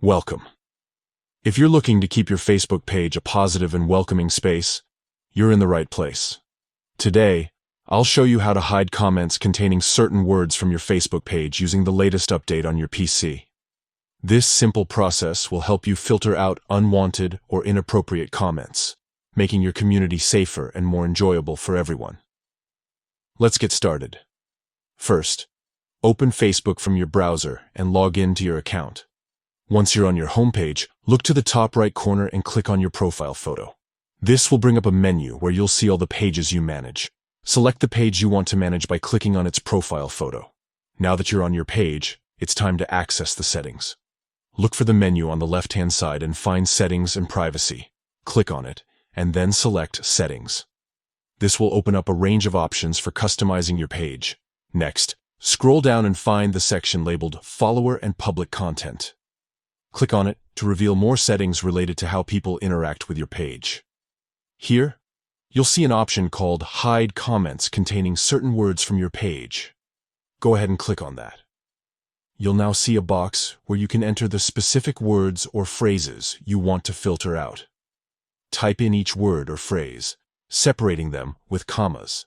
Welcome. If you're looking to keep your Facebook page a positive and welcoming space, you're in the right place. Today, I'll show you how to hide comments containing certain words from your Facebook page using the latest update on your PC. This simple process will help you filter out unwanted or inappropriate comments, making your community safer and more enjoyable for everyone. Let's get started. First, open Facebook from your browser and log in to your account. Once you're on your homepage, look to the top right corner and click on your profile photo. This will bring up a menu where you'll see all the pages you manage. Select the page you want to manage by clicking on its profile photo. Now that you're on your page, it's time to access the settings. Look for the menu on the left-hand side and find Settings and Privacy. Click on it, and then select Settings. This will open up a range of options for customizing your page. Next, scroll down and find the section labeled Follower and Public Content. Click on it to reveal more settings related to how people interact with your page. Here, you'll see an option called Hide Comments containing certain words from your page. Go ahead and click on that. You'll now see a box where you can enter the specific words or phrases you want to filter out. Type in each word or phrase, separating them with commas.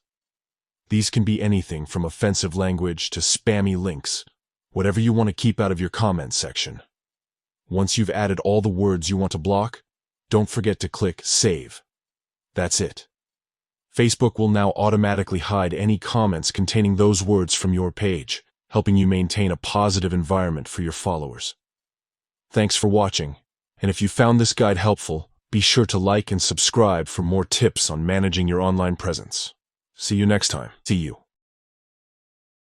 These can be anything from offensive language to spammy links, whatever you want to keep out of your comments section. Once you've added all the words you want to block, don't forget to click Save. That's it. Facebook will now automatically hide any comments containing those words from your page, helping you maintain a positive environment for your followers. Thanks for watching, and if you found this guide helpful, be sure to like and subscribe for more tips on managing your online presence. See you next time. See you.